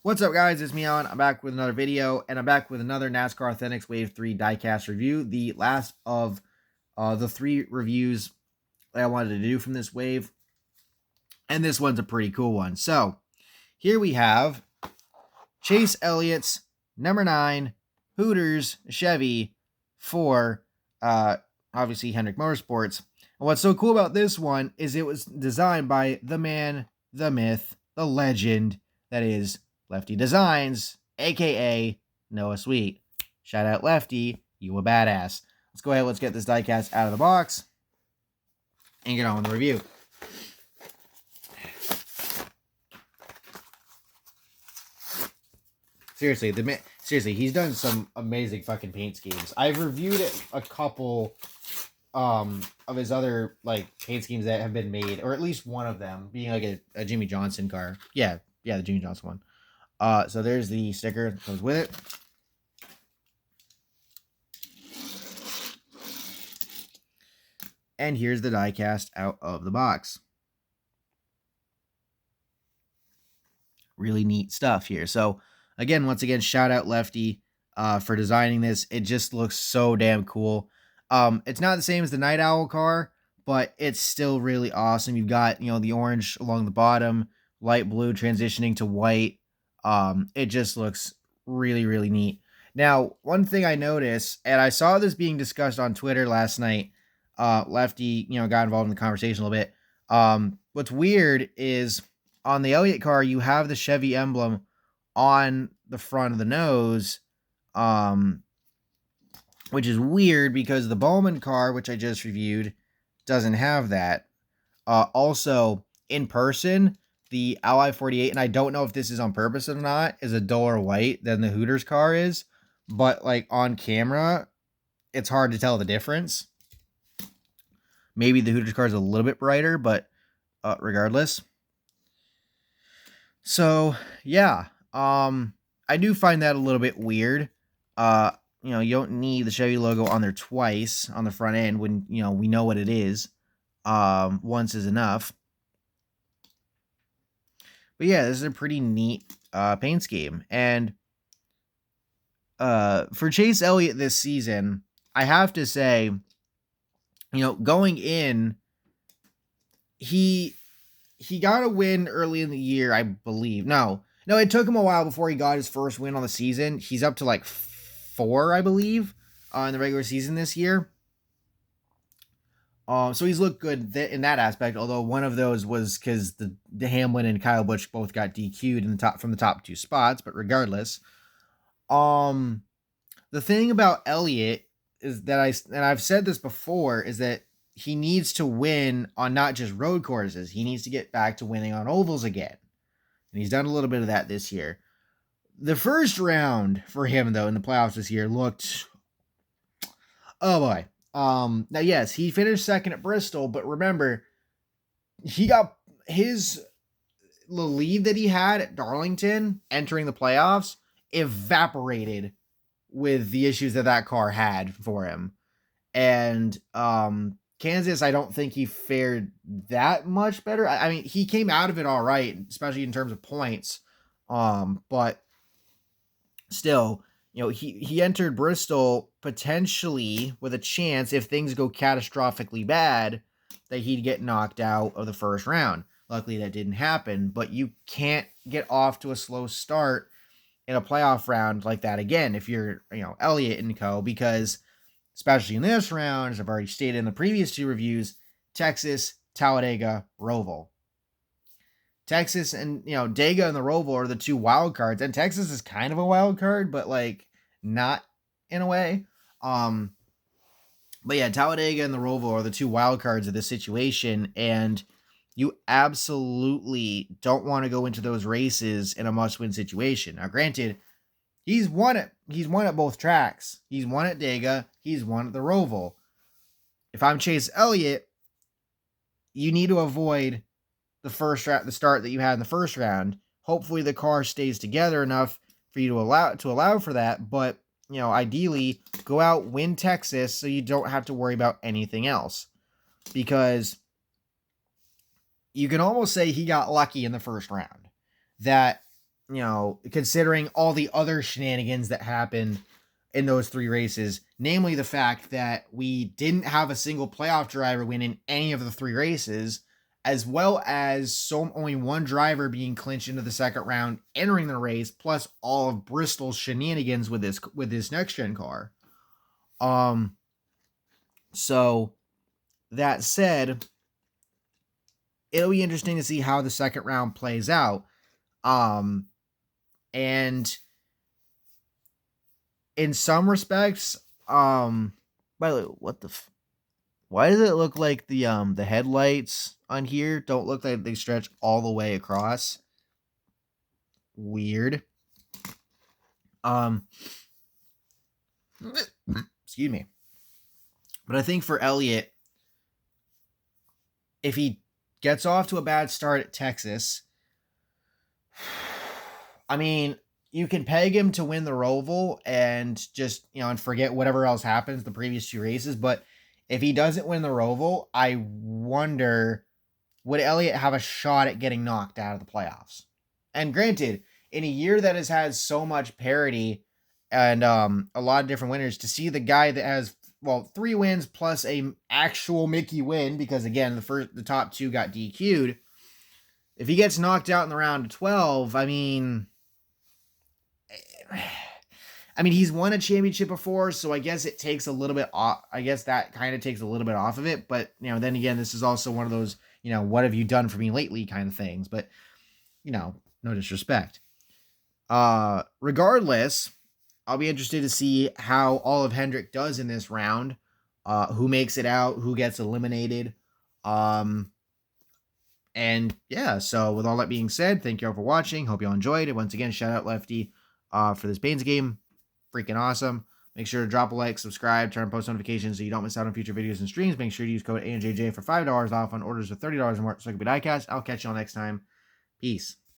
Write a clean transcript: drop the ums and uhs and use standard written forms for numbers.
What's up, guys? It's me, Alan. I'm back with another video, and I'm back with another NASCAR Authentics Wave 3 diecast review, the last of the 3 reviews that I wanted to do from this wave, and this one's a pretty cool one. So, here we have Chase Elliott's number 9 Hooters Chevy for, obviously, Hendrick Motorsports. And what's so cool about this one is it was designed by the man, the myth, the legend, that is Lefty Designs, aka Noah Sweet. Shout out Lefty, you a badass. Let's go ahead, let's get this diecast out of the box and get on with the review. Seriously, he's done some amazing fucking paint schemes. I've reviewed a couple of his other paint schemes that have been made, or at least one of them being like a Jimmy Johnson car. Yeah, the Jimmy Johnson one. So there's the sticker that comes with it. And here's the diecast out of the box. Really neat stuff here. So once again, shout out Lefty for designing this. It just looks so damn cool. It's not the same as the Night Owl car, but it's still really awesome. You've got, the orange along the bottom, light blue transitioning to white. It just looks really, really neat. Now, one thing I noticed, and I saw this being discussed on Twitter last night, Lefty, got involved in the conversation a little bit. What's weird is on the Elliott car, you have the Chevy emblem on the front of the nose, which is weird because the Bowman car, which I just reviewed, doesn't have that. Also, in person, the Ally 48, and I don't know if this is on purpose or not, is a duller white than the Hooters car is. But, on camera, it's hard to tell the difference. Maybe the Hooters car is a little bit brighter, but regardless. So, yeah. I do find that a little bit weird. You don't need the Chevy logo on there twice on the front end when, we know what it is. Once is enough. But yeah, this is a pretty neat paint scheme. And for Chase Elliott this season, I have to say, going in, he got a win early in the year, I believe. No, it took him a while before he got his first win on the season. He's up to 4, I believe, in the regular season this year. So he's looked good in that aspect, although one of those was because the Hamlin and Kyle Busch both got DQ'd from the top 2 spots, but regardless. The thing about Elliott is that I've said this before, is that he needs to win on not just road courses. He needs to get back to winning on ovals again. And he's done a little bit of that this year. The first round for him, though, in the playoffs this year looked, oh boy. Now, yes, he finished second at Bristol, but remember, he got the lead that he had at Darlington entering the playoffs evaporated with the issues that car had for him. And Kansas, I don't think he fared that much better. I mean, he came out of it all right, especially in terms of points. But still, he entered Bristol potentially with a chance, if things go catastrophically bad, that he'd get knocked out of the first round. Luckily, that didn't happen, but you can't get off to a slow start in a playoff round like that again if you're, Elliott and co, because especially in this round, as I've already stated in the previous 2 reviews, Texas, Talladega, Roval. Texas and, Dega and the Roval are the 2 wild cards, and Texas is kind of a wild card, but not in a way. But yeah, Talladega and the Roval are the 2 wild cards of this situation, and you absolutely don't want to go into those races in a must-win situation. Now, granted, he's won it. He's won at both tracks. He's won at Dega. He's won at the Roval. If I'm Chase Elliott, you need to avoid the start that you had in the first round. Hopefully the car stays together enough for you to allow for that, but ideally go out, win Texas, so you don't have to worry about anything else, because you can almost say he got lucky in the first round, that considering all the other shenanigans that happened in those 3 races, namely the fact that we didn't have a single playoff driver win in any of the 3 races, as well as only one driver being clinched into the second round entering the race, plus all of Bristol's shenanigans with this next gen car. So that said, it'll be interesting to see how the second round plays out. And in some respects, by the way, why does it look like the headlights on here don't look like they stretch all the way across? Weird. Excuse me. But I think for Elliott, if he gets off to a bad start at Texas, I mean, you can peg him to win the Roval and just, and forget whatever else happens the previous 2 races. But if he doesn't win the Roval, I wonder, would Elliott have a shot at getting knocked out of the playoffs? And granted, in a year that has had so much parity and a lot of different winners, to see the guy that has 3 wins plus a actual Mickey win, because again, the top 2 got DQ'd. If he gets knocked out in the round of 12, I mean, he's won a championship before, so I guess it takes a little bit off. I guess that kind of takes a little bit off of it. But, then again, this is also one of those, what have you done for me lately kind of things. But, no disrespect. Regardless, I'll be interested to see how all of Hendrick does in this round. Who makes it out, who gets eliminated. And yeah, so with all that being said, thank you all for watching. Hope you all enjoyed it. Once again, shout out Lefty for this Baines game. Freaking awesome. Make sure to drop a like, subscribe, turn on post notifications so you don't miss out on future videos and streams. Make sure to use code ANJJ for $5 off on orders of $30 or more. So it could be Diecast. I'll catch you all next time. Peace.